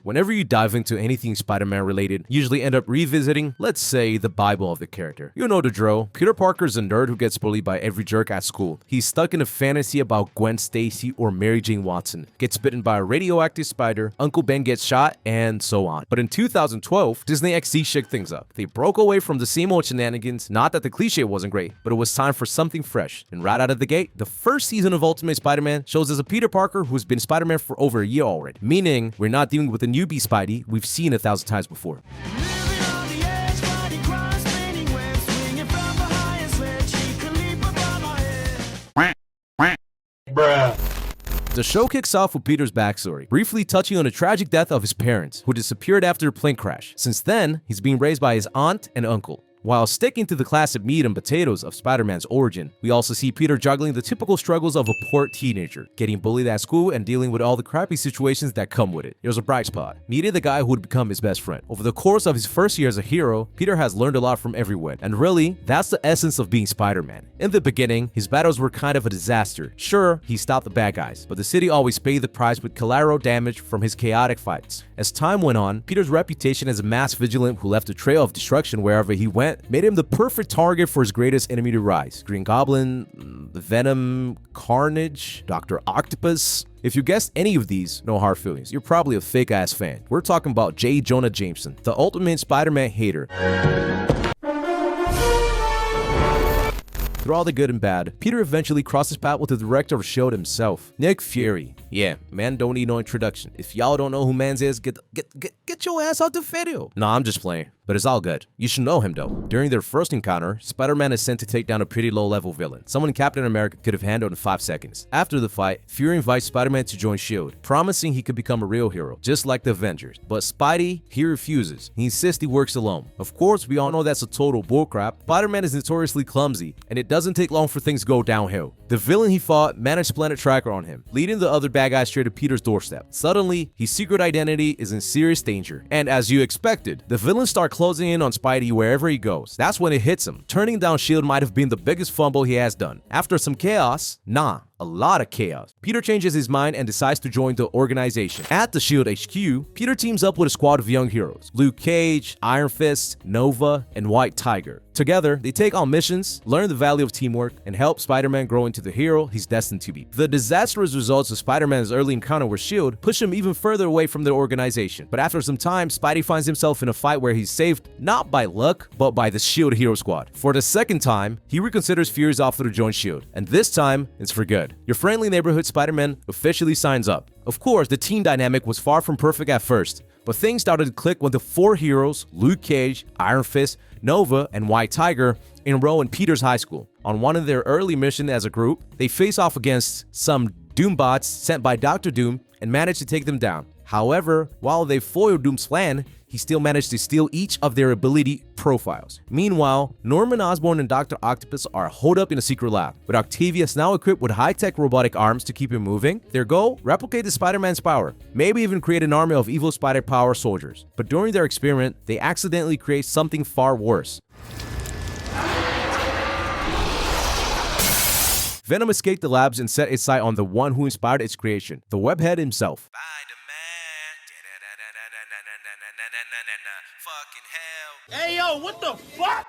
whenever you dive into anything Spider-Man related, you usually end up revisiting, let's say, the Bible of the character. You know the drill. Peter Parker's a nerd who gets bullied by every jerk at school. He's stuck in a fantasy about Gwen Stacy or Mary Jane Watson, gets bitten by a radioactive spider, Uncle Ben gets shot, and so on. But in 2012, Disney XD shook things up. They broke away from the same old shenanigans, not that the cliche wasn't great, but it was time for something fresh. And right out of the gate, the first season of Ultimate Spider-Man shows us a Peter Parker who's been Spider-Man for over a year already, meaning we're not dealing with a newbie Spidey we've seen 1,000 times before. The show kicks off with Peter's backstory, briefly touching on the tragic death of his parents, who disappeared after a plane crash. Since then, he's being raised by his aunt and uncle. While sticking to the classic meat and potatoes of Spider-Man's origin, we also see Peter juggling the typical struggles of a poor teenager, getting bullied at school and dealing with all the crappy situations that come with it. There's a bright spot, meeting the guy who would become his best friend. Over the course of his first year as a hero, Peter has learned a lot from everyone, and really, that's the essence of being Spider-Man. In the beginning, his battles were kind of a disaster. Sure, he stopped the bad guys, but the city always paid the price with collateral damage from his chaotic fights. As time went on, Peter's reputation as a mass vigilant who left a trail of destruction wherever he went made him the perfect target for his greatest enemy to rise. Green Goblin, Venom, Carnage, Dr. Octopus. If you guessed any of these, no hard feelings. You're probably a fake-ass fan. We're talking about J. Jonah Jameson, the ultimate Spider-Man hater. Through all the good and bad, Peter eventually crosses paths with the director of the show himself, Nick Fury. Yeah, man don't need no introduction. If y'all don't know who mans is, get your ass out the video. Nah, I'm just playing, but it's all good. You should know him though. During their first encounter, Spider-Man is sent to take down a pretty low-level villain, someone Captain America could have handled in 5 seconds. After the fight, Fury invites Spider-Man to join S.H.I.E.L.D., promising he could become a real hero, just like the Avengers. But Spidey, he refuses. He insists he works alone. Of course, we all know that's a total bullcrap. Spider-Man is notoriously clumsy, and it doesn't take long for things to go downhill. The villain he fought managed to plant a tracker on him, leading the other bad guys straight to Peter's doorstep. Suddenly, his secret identity is in serious danger. And as you expected, the villains start closing in on Spidey wherever he goes. That's when it hits him. Turning down S.H.I.E.L.D. might have been the biggest fumble he has done. After some chaos, a lot of chaos, Peter changes his mind and decides to join the organization. At the S.H.I.E.L.D. HQ, Peter teams up with a squad of young heroes, Luke Cage, Iron Fist, Nova, and White Tiger. Together, they take on missions, learn the value of teamwork, and help Spider-Man grow into the hero he's destined to be. The disastrous results of Spider-Man's early encounter with S.H.I.E.L.D. push him even further away from the organization. But after some time, Spidey finds himself in a fight where he's saved not by luck, but by the S.H.I.E.L.D. hero squad. For the second time, he reconsiders Fury's offer to join S.H.I.E.L.D., and this time, it's for good. Your friendly neighborhood Spider-Man officially signs up. Of course, the team dynamic was far from perfect at first, but things started to click when the 4 heroes, Luke Cage, Iron Fist, Nova, and White Tiger, enroll in Peter's high school. On one of their early missions as a group, they face off against some Doombots sent by Dr. Doom and manage to take them down. However, while they foiled Doom's plan, he still managed to steal each of their ability profiles. Meanwhile, Norman Osborn and Dr. Octopus are holed up in a secret lab, with Octavius now equipped with high-tech robotic arms to keep him moving. Their goal? Replicate the Spider-Man's power, maybe even create an army of evil spider power soldiers. But during their experiment, they accidentally create something far worse. Venom escaped the labs and set its sight on the one who inspired its creation, the Webhead himself. Hey yo, what the fuck?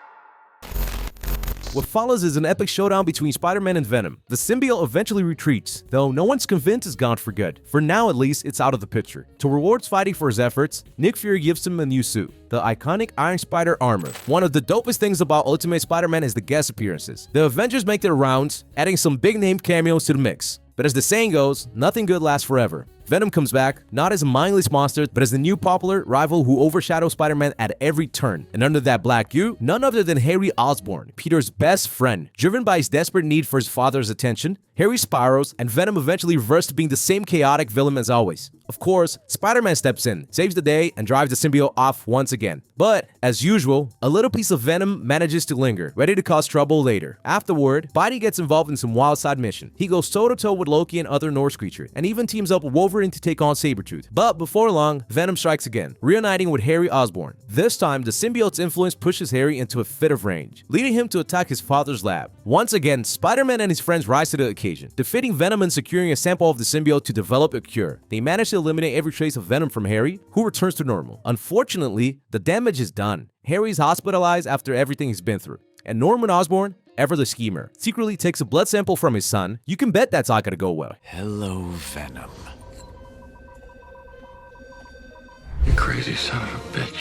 What follows is an epic showdown between Spider-Man and Venom. The symbiote eventually retreats, though no one's convinced it's gone for good. For now at least, it's out of the picture. To reward Spidey for his efforts, Nick Fury gives him a new suit, the iconic Iron Spider armor. One of the dopest things about Ultimate Spider-Man is the guest appearances. The Avengers make their rounds, adding some big-name cameos to the mix. But as the saying goes, nothing good lasts forever. Venom comes back, not as a mindless monster, but as the new popular rival who overshadows Spider-Man at every turn. And under that black hue, none other than Harry Osborn, Peter's best friend. Driven by his desperate need for his father's attention, Harry spirals, and Venom eventually reverts to being the same chaotic villain as always. Of course, Spider-Man steps in, saves the day, and drives the symbiote off once again. But, as usual, a little piece of Venom manages to linger, ready to cause trouble later. Afterward, Spidey gets involved in some wild side mission. He goes toe-to-toe with Loki and other Norse creatures, and even teams up with Wolverine maneuvering to take on Sabretooth. But before long, Venom strikes again, reuniting with Harry Osborn. This time, the symbiote's influence pushes Harry into a fit of rage, leading him to attack his father's lab. Once again, Spider-Man and his friends rise to the occasion, defeating Venom and securing a sample of the symbiote to develop a cure. They manage to eliminate every trace of Venom from Harry, who returns to normal. Unfortunately, the damage is done. Harry's hospitalized after everything he's been through, and Norman Osborn, ever the schemer, secretly takes a blood sample from his son. You can bet that's not gonna go well. Hello, Venom. You crazy son of a bitch.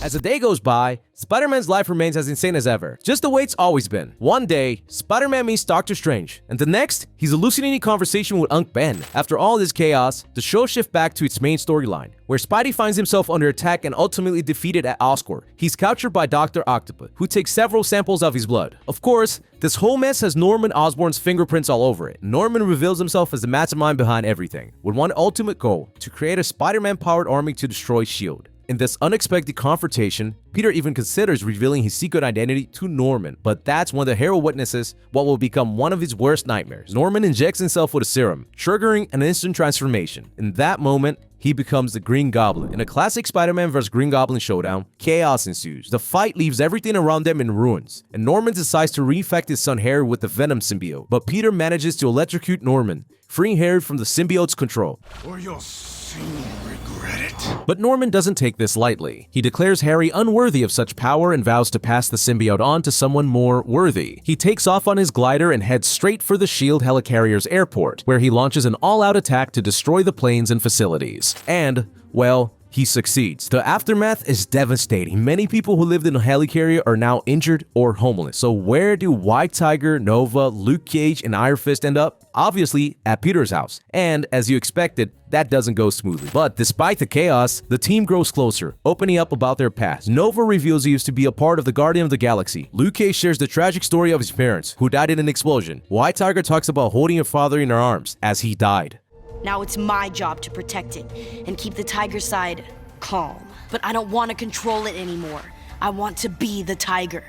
As the day goes by, Spider-Man's life remains as insane as ever, just the way it's always been. One day, Spider-Man meets Doctor Strange, and the next, he's hallucinating a conversation with Unc Ben. After all this chaos, the show shifts back to its main storyline, where Spidey finds himself under attack and ultimately defeated at Oscorp. He's captured by Dr. Octopus, who takes several samples of his blood. Of course, this whole mess has Norman Osborn's fingerprints all over it. Norman reveals himself as the mastermind behind everything, with one ultimate goal: to create a Spider-Man-powered army to destroy S.H.I.E.L.D. In this unexpected confrontation, Peter even considers revealing his secret identity to Norman, but that's when the hero witnesses what will become one of his worst nightmares. Norman injects himself with a serum, triggering an instant transformation. In that moment, he becomes the Green Goblin. In a classic Spider-Man vs. Green Goblin showdown, chaos ensues. The fight leaves everything around them in ruins, and Norman decides to reinfect his son Harry with the Venom symbiote. But Peter manages to electrocute Norman, freeing Harry from the symbiote's control. Or you'll soon regret it. But Norman doesn't take this lightly. He declares Harry unworthy of such power and vows to pass the symbiote on to someone more worthy. He takes off on his glider and heads straight for the S.H.I.E.L.D. helicarrier's airport, where he launches an all-out attack to destroy the planes and facilities. And, well, he succeeds. The aftermath is devastating. Many people who lived in the helicarrier are now injured or homeless. So where do White Tiger, Nova, Luke Cage, and Iron Fist end up? Obviously, at Peter's house. And as you expected, that doesn't go smoothly. But despite the chaos, the team grows closer, opening up about their past. Nova reveals he used to be a part of the Guardian of the Galaxy. Luke Cage shares the tragic story of his parents, who died in an explosion. White Tiger talks about holding her father in her arms as he died. Now it's my job to protect it and keep the tiger side calm. But I don't want to control it anymore. I want to be the tiger.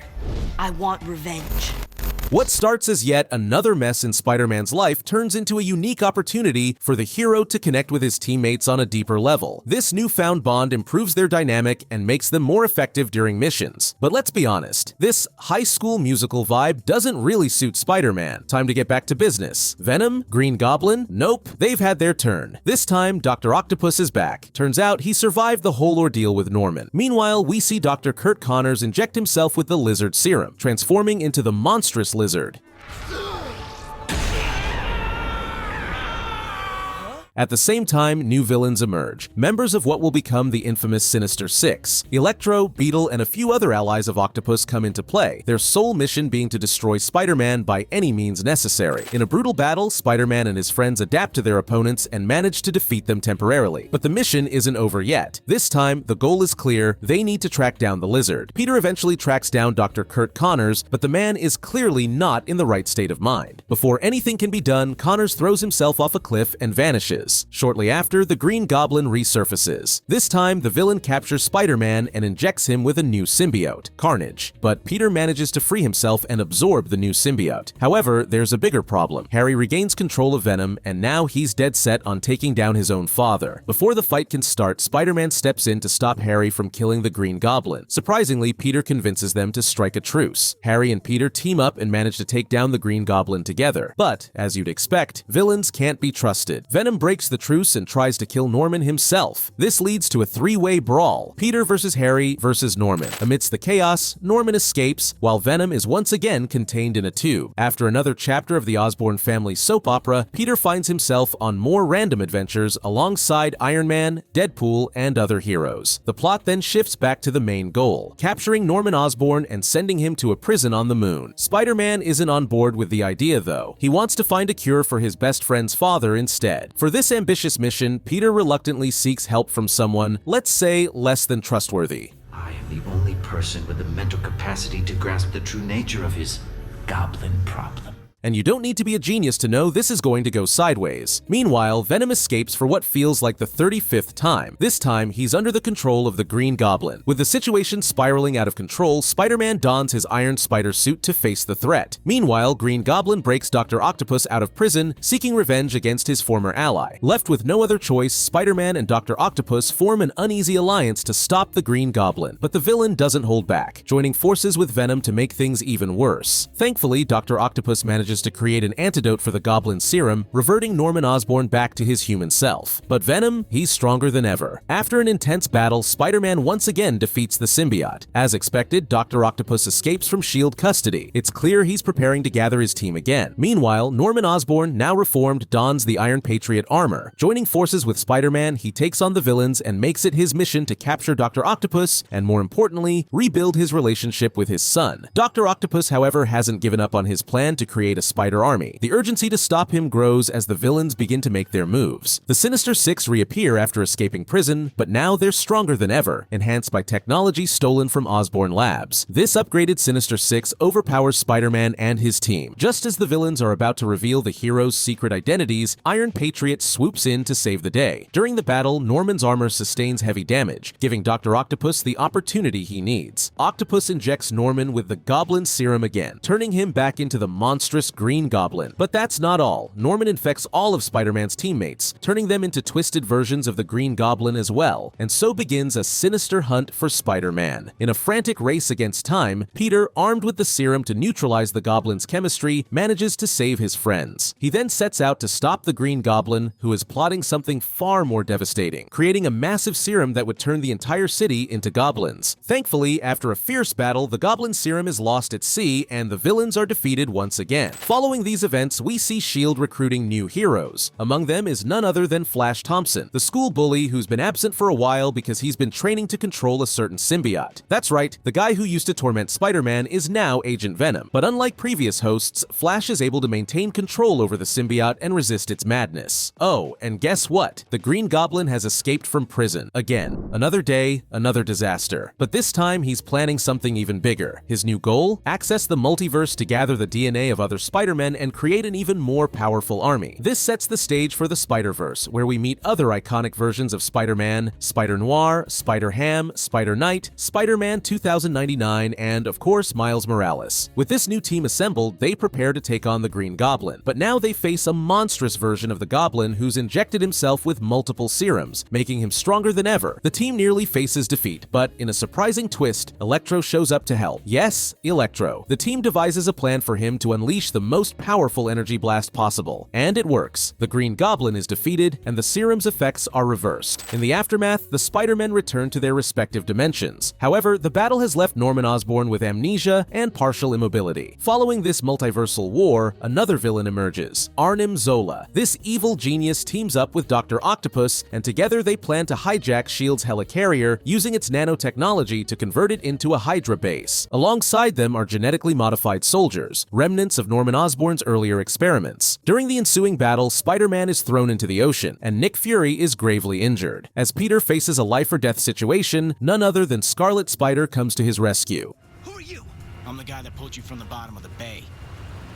I want revenge. What starts as yet another mess in Spider-Man's life turns into a unique opportunity for the hero to connect with his teammates on a deeper level. This newfound bond improves their dynamic and makes them more effective during missions. But let's be honest, this high school musical vibe doesn't really suit Spider-Man. Time to get back to business. Venom? Green Goblin? Nope, they've had their turn. This time, Dr. Octopus is back. Turns out he survived the whole ordeal with Norman. Meanwhile, we see Dr. Kurt Connors inject himself with the lizard serum, transforming into the monstrous lizard. At the same time, new villains emerge, members of what will become the infamous Sinister Six. Electro, Beetle, and a few other allies of Octopus come into play, their sole mission being to destroy Spider-Man by any means necessary. In a brutal battle, Spider-Man and his friends adapt to their opponents and manage to defeat them temporarily. But the mission isn't over yet. This time, the goal is clear: they need to track down the lizard. Peter eventually tracks down Dr. Kurt Connors, but the man is clearly not in the right state of mind. Before anything can be done, Connors throws himself off a cliff and vanishes. Shortly after, the Green Goblin resurfaces. This time, the villain captures Spider-Man and injects him with a new symbiote, Carnage. But Peter manages to free himself and absorb the new symbiote. However, there's a bigger problem. Harry regains control of Venom, and now he's dead set on taking down his own father. Before the fight can start, Spider-Man steps in to stop Harry from killing the Green Goblin. Surprisingly, Peter convinces them to strike a truce. Harry and Peter team up and manage to take down the Green Goblin together. But, as you'd expect, villains can't be trusted. Venom breaks the truce and tries to kill Norman himself. This leads to a three-way brawl: Peter versus Harry versus Norman. Amidst the chaos, Norman escapes, while Venom is once again contained in a tube. After another chapter of the Osborn family soap opera, Peter finds himself on more random adventures alongside Iron Man, Deadpool, and other heroes. The plot then shifts back to the main goal: capturing Norman Osborn and sending him to a prison on the moon. Spider-Man isn't on board with the idea, though. He wants to find a cure for his best friend's father instead. For this ambitious mission, Peter reluctantly seeks help from someone, let's say, less than trustworthy. I am the only person with the mental capacity to grasp the true nature of his goblin problem. And you don't need to be a genius to know this is going to go sideways. Meanwhile, Venom escapes for what feels like the 35th time. This time, he's under the control of the Green Goblin. With the situation spiraling out of control, Spider-Man dons his Iron Spider suit to face the threat. Meanwhile, Green Goblin breaks Dr. Octopus out of prison, seeking revenge against his former ally. Left with no other choice, Spider-Man and Dr. Octopus form an uneasy alliance to stop the Green Goblin. But the villain doesn't hold back, joining forces with Venom to make things even worse. Thankfully, Dr. Octopus manages to create an antidote for the Goblin's serum, reverting Norman Osborn back to his human self. But Venom, he's stronger than ever. After an intense battle, Spider-Man once again defeats the symbiote. As expected, Dr. Octopus escapes from S.H.I.E.L.D. custody. It's clear he's preparing to gather his team again. Meanwhile, Norman Osborn, now reformed, dons the Iron Patriot armor. Joining forces with Spider-Man, he takes on the villains and makes it his mission to capture Dr. Octopus and, more importantly, rebuild his relationship with his son. Dr. Octopus, however, hasn't given up on his plan to create a spider army. The urgency to stop him grows as the villains begin to make their moves. The Sinister Six reappear after escaping prison, but now they're stronger than ever, enhanced by technology stolen from Osborn Labs. This upgraded Sinister Six overpowers Spider-Man and his team. Just as the villains are about to reveal the heroes' secret identities, Iron Patriot swoops in to save the day. During the battle, Norman's armor sustains heavy damage, giving Dr. Octopus the opportunity he needs. Octopus injects Norman with the Goblin serum again, turning him back into the monstrous Green Goblin. But that's not all. Norman infects all of Spider-Man's teammates, turning them into twisted versions of the Green Goblin as well, and so begins a sinister hunt for Spider-Man. In a frantic race against time, Peter, armed with the serum to neutralize the Goblin's chemistry, manages to save his friends. He then sets out to stop the Green Goblin, who is plotting something far more devastating, creating a massive serum that would turn the entire city into goblins. Thankfully, after a fierce battle, the Goblin serum is lost at sea, and the villains are defeated once again. Following these events, we see S.H.I.E.L.D. recruiting new heroes. Among them is none other than Flash Thompson, the school bully who's been absent for a while because he's been training to control a certain symbiote. That's right, the guy who used to torment Spider-Man is now Agent Venom. But unlike previous hosts, Flash is able to maintain control over the symbiote and resist its madness. Oh, and guess what? The Green Goblin has escaped from prison. Again, another day, another disaster. But this time, he's planning something even bigger. His new goal? Access the multiverse to gather the DNA of other Spider-Men and create an even more powerful army. This sets the stage for the Spider-Verse, where we meet other iconic versions of Spider-Man, Spider-Noir, Spider-Ham, Spider-Knight, Spider-Man 2099, and, of course, Miles Morales. With this new team assembled, they prepare to take on the Green Goblin. But now they face a monstrous version of the Goblin who's injected himself with multiple serums, making him stronger than ever. The team nearly faces defeat, but in a surprising twist, Electro shows up to help. Yes, Electro. The team devises a plan for him to unleash the most powerful energy blast possible. And it works. The Green Goblin is defeated, and the serum's effects are reversed. In the aftermath, the Spider-Men return to their respective dimensions. However, the battle has left Norman Osborn with amnesia and partial immobility. Following this multiversal war, another villain emerges, Arnim Zola. This evil genius teams up with Dr. Octopus, and together they plan to hijack S.H.I.E.L.D.'s helicarrier, using its nanotechnology to convert it into a Hydra base. Alongside them are genetically modified soldiers, remnants of Norman Osborn's earlier experiments. During the ensuing battle, Spider-Man is thrown into the ocean, and Nick Fury is gravely injured. As Peter faces a life-or-death situation, none other than Scarlet Spider comes to his rescue. Who are you? I'm the guy that pulled you from the bottom of the bay.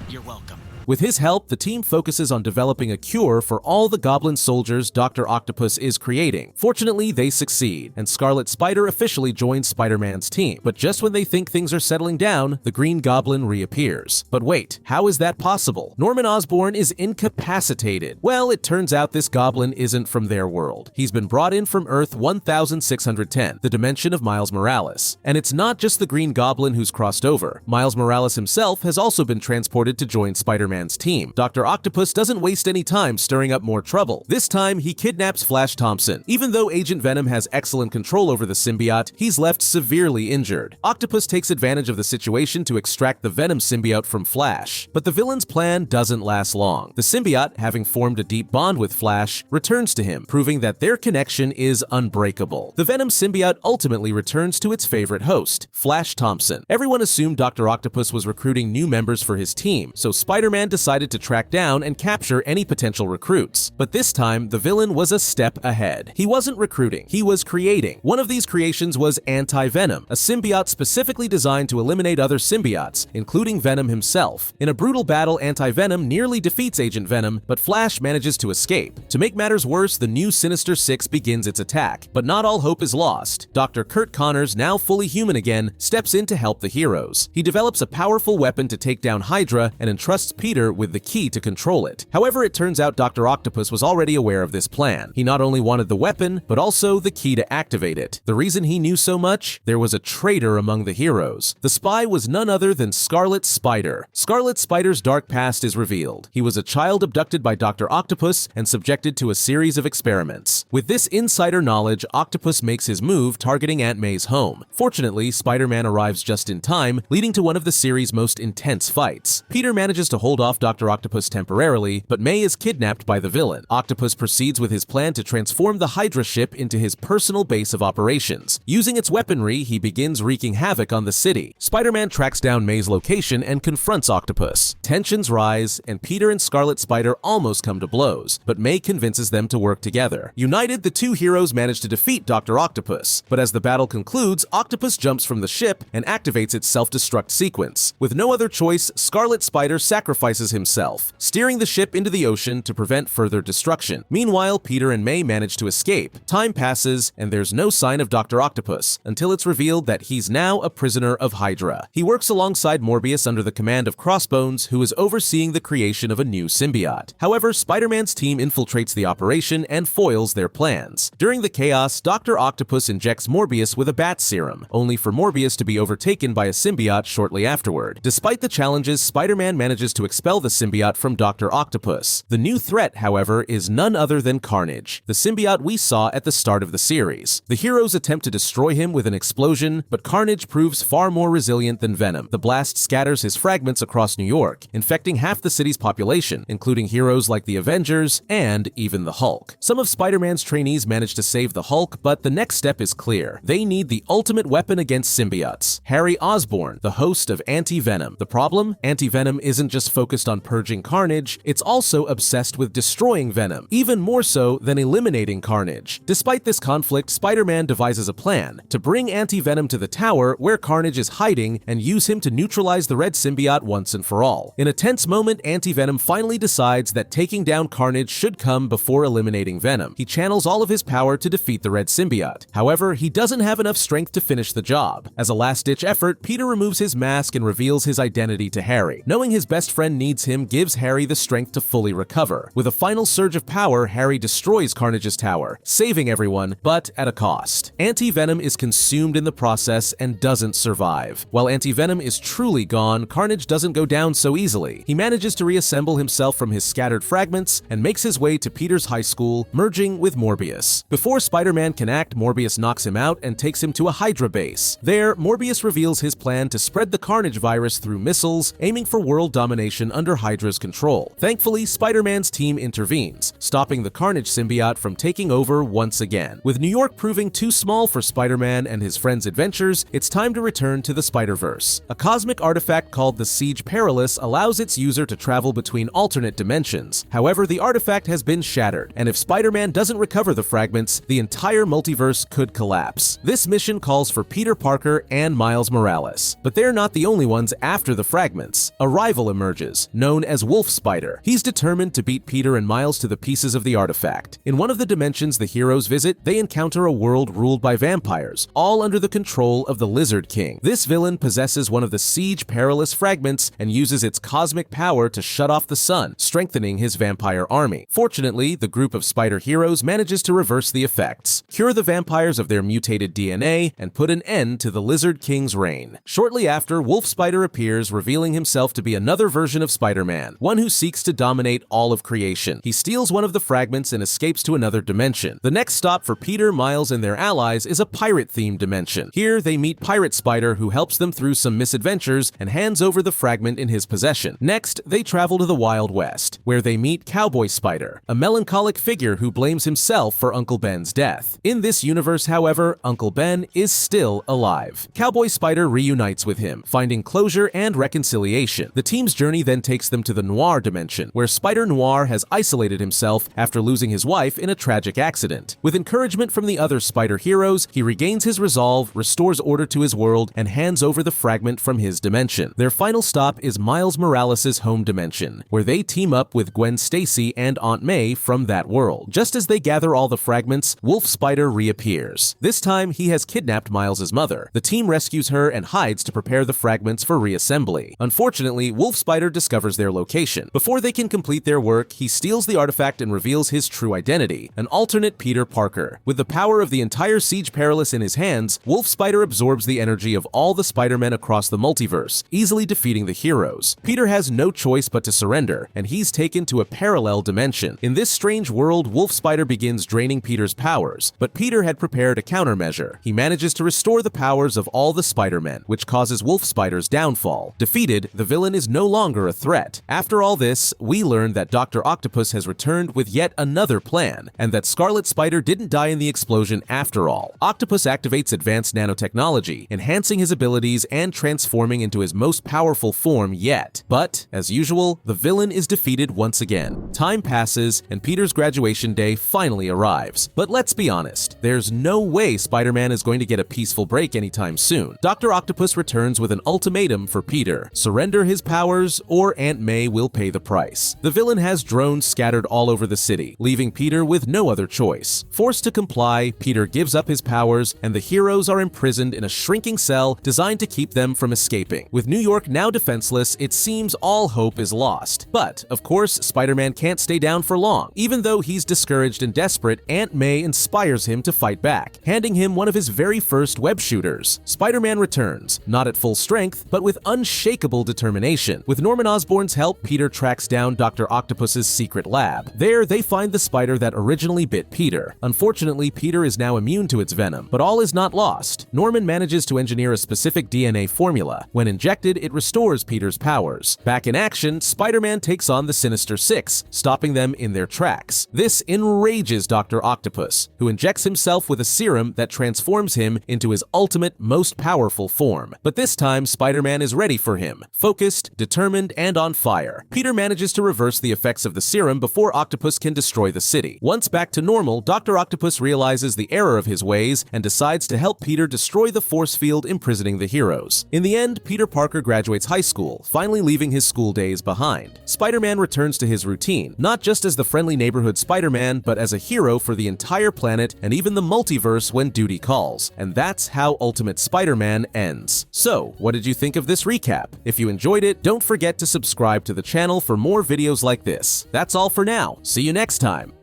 You're welcome. With his help, the team focuses on developing a cure for all the Goblin soldiers Dr. Octopus is creating. Fortunately, they succeed, and Scarlet Spider officially joins Spider-Man's team. But just when they think things are settling down, the Green Goblin reappears. But wait, how is that possible? Norman Osborn is incapacitated. Well, it turns out this Goblin isn't from their world. He's been brought in from Earth 1610, the dimension of Miles Morales. And it's not just the Green Goblin who's crossed over. Miles Morales himself has also been transported to join Spider-Man's team. Dr. Octopus doesn't waste any time stirring up more trouble. This time, he kidnaps Flash Thompson. Even though Agent Venom has excellent control over the symbiote, he's left severely injured. Octopus takes advantage of the situation to extract the Venom symbiote from Flash. But the villain's plan doesn't last long. The symbiote, having formed a deep bond with Flash, returns to him, proving that their connection is unbreakable. The Venom symbiote ultimately returns to its favorite host, Flash Thompson. Everyone assumed Dr. Octopus was recruiting new members for his team, so Spider-Man Spider-Man decided to track down and capture any potential recruits. But this time, the villain was a step ahead. He wasn't recruiting, he was creating. One of these creations was Anti-Venom, a symbiote specifically designed to eliminate other symbiotes, including Venom himself. In a brutal battle, Anti-Venom nearly defeats Agent Venom, but Flash manages to escape. To make matters worse, the new Sinister Six begins its attack. But not all hope is lost. Dr. Kurt Connors, now fully human again, steps in to help the heroes. He develops a powerful weapon to take down Hydra and entrusts Peter with the key to control it. However, it turns out Dr. Octopus was already aware of this plan. He not only wanted the weapon, but also the key to activate it. The reason he knew so much? There was a traitor among the heroes. The spy was none other than Scarlet Spider. Scarlet Spider's dark past is revealed. He was a child abducted by Dr. Octopus and subjected to a series of experiments. With this insider knowledge, Octopus makes his move, targeting Aunt May's home. Fortunately, Spider-Man arrives just in time, leading to one of the series' most intense fights. Peter manages to hold off Dr. Octopus temporarily, but May is kidnapped by the villain. Octopus proceeds with his plan to transform the Hydra ship into his personal base of operations. Using its weaponry, he begins wreaking havoc on the city. Spider-Man tracks down May's location and confronts Octopus. Tensions rise, and Peter and Scarlet Spider almost come to blows, but May convinces them to work together. United, the two heroes manage to defeat Dr. Octopus, but as the battle concludes, Octopus jumps from the ship and activates its self-destruct sequence. With no other choice, Scarlet Spider sacrifices himself, steering the ship into the ocean to prevent further destruction. Meanwhile, Peter and May manage to escape. Time passes, and there's no sign of Dr. Octopus, until it's revealed that he's now a prisoner of Hydra. He works alongside Morbius under the command of Crossbones, who is overseeing the creation of a new symbiote. However, Spider-Man's team infiltrates the operation and foils their plans. During the chaos, Dr. Octopus injects Morbius with a bat serum, only for Morbius to be overtaken by a symbiote shortly afterward. Despite the challenges, Spider-Man manages to expel the symbiote from Dr. Octopus. The new threat, however, is none other than Carnage, the symbiote we saw at the start of the series. The heroes attempt to destroy him with an explosion, but Carnage proves far more resilient than Venom. The blast scatters his fragments across New York, infecting half the city's population, including heroes like the Avengers and even the Hulk. Some of Spider-Man's trainees manage to save the Hulk, but the next step is clear. They need the ultimate weapon against symbiotes: Harry Osborn, the host of Anti-Venom. The problem? Anti-Venom isn't just focused on purging Carnage, it's also obsessed with destroying Venom, even more so than eliminating Carnage. Despite this conflict, Spider-Man devises a plan to bring Anti-Venom to the tower where Carnage is hiding and use him to neutralize the red symbiote once and for all. In a tense moment, Anti-Venom finally decides that taking down Carnage should come before eliminating Venom. He channels all of his power to defeat the red symbiote. However, he doesn't have enough strength to finish the job. As a last-ditch effort, Peter removes his mask and reveals his identity to Harry. Knowing his best friend needs him gives Harry the strength to fully recover. With a final surge of power, Harry destroys Carnage's tower, saving everyone, but at a cost. Anti-Venom is consumed in the process and doesn't survive. While Anti-Venom is truly gone, Carnage doesn't go down so easily. He manages to reassemble himself from his scattered fragments and makes his way to Peter's high school, merging with Morbius. Before Spider-Man can act, Morbius knocks him out and takes him to a Hydra base. There, Morbius reveals his plan to spread the Carnage virus through missiles, aiming for world domination under Hydra's control. Thankfully, Spider-Man's team intervenes, stopping the Carnage symbiote from taking over once again. With New York proving too small for Spider-Man and his friends' adventures, it's time to return to the Spider-Verse. A cosmic artifact called the Siege Perilous allows its user to travel between alternate dimensions. However, the artifact has been shattered, and if Spider-Man doesn't recover the fragments, the entire multiverse could collapse. This mission calls for Peter Parker and Miles Morales. But they're not the only ones after the fragments. A rival emerges, known as Wolf Spider. He's determined to beat Peter and Miles to the pieces of the artifact. In one of the dimensions the heroes visit, they encounter a world ruled by vampires, all under the control of the Lizard King. This villain possesses one of the Siege Perilous fragments and uses its cosmic power to shut off the sun, strengthening his vampire army. Fortunately, the group of spider heroes manages to reverse the effects, cure the vampires of their mutated DNA, and put an end to the Lizard King's reign. Shortly after, Wolf Spider appears, revealing himself to be another version of Spider-Man, one who seeks to dominate all of creation. He steals one of the fragments and escapes to another dimension. The next stop for Peter, Miles, and their allies is a pirate-themed dimension. Here, they meet Pirate Spider, who helps them through some misadventures and hands over the fragment in his possession. Next, they travel to the Wild West, where they meet Cowboy Spider, a melancholic figure who blames himself for Uncle Ben's death. In this universe, however, Uncle Ben is still alive. Cowboy Spider reunites with him, finding closure and reconciliation. The team's journey then takes them to the Noir dimension, where Spider-Noir has isolated himself after losing his wife in a tragic accident. With encouragement from the other Spider heroes, he regains his resolve, restores order to his world, and hands over the fragment from his dimension. Their final stop is Miles Morales' home dimension, where they team up with Gwen Stacy and Aunt May from that world. Just as they gather all the fragments, Wolf Spider reappears. This time, he has kidnapped Miles' mother. The team rescues her and hides to prepare the fragments for reassembly. Unfortunately, Wolf Spider discovers their location. Before they can complete their work, he steals the artifact and reveals his true identity, an alternate Peter Parker. With the power of the entire Siege Perilous in his hands, Wolf Spider absorbs the energy of all the Spider-Men across the multiverse, easily defeating the heroes. Peter has no choice but to surrender, and he's taken to a parallel dimension. In this strange world, Wolf Spider begins draining Peter's powers, but Peter had prepared a countermeasure. He manages to restore the powers of all the Spider-Men, which causes Wolf Spider's downfall. Defeated, the villain is no longer a threat. After all this, we learn that Dr. Octopus has returned with yet another plan, and that Scarlet Spider didn't die in the explosion after all. Octopus activates advanced nanotechnology, enhancing his abilities and transforming into his most powerful form yet. But, as usual, the villain is defeated once again. Time passes, and Peter's graduation day finally arrives. But let's be honest, there's no way Spider-Man is going to get a peaceful break anytime soon. Dr. Octopus returns with an ultimatum for Peter: surrender his powers, or Aunt May will pay the price. The villain has drones scattered all over the city, leaving Peter with no other choice. Forced to comply, Peter gives up his powers, and the heroes are imprisoned in a shrinking cell designed to keep them from escaping. With New York now defenseless, it seems all hope is lost. But, of course, Spider-Man can't stay down for long. Even though he's discouraged and desperate, Aunt May inspires him to fight back, handing him one of his very first web shooters. Spider-Man returns, not at full strength, but with unshakable determination. With Norman Osborn's help, Peter tracks down Dr. Octopus's secret lab. There, they find the spider that originally bit Peter. Unfortunately, Peter is now immune to its venom, but all is not lost. Norman manages to engineer a specific DNA formula. When injected, it restores Peter's powers. Back in action, Spider-Man takes on the Sinister Six, stopping them in their tracks. This enrages Dr. Octopus, who injects himself with a serum that transforms him into his ultimate, most powerful form. But this time, Spider-Man is ready for him, focused, determined, and on fire. Peter manages to reverse the effects of the serum before Octopus can destroy the city. Once back to normal, Dr. Octopus realizes the error of his ways and decides to help Peter destroy the force field imprisoning the heroes. In the end, Peter Parker graduates high school, finally leaving his school days behind. Spider-Man returns to his routine, not just as the friendly neighborhood Spider-Man, but as a hero for the entire planet and even the multiverse when duty calls. And that's how Ultimate Spider-Man ends. So, what did you think of this recap? If you enjoyed it, don't forget to subscribe to the channel for more videos like this. That's all for now. See you next time.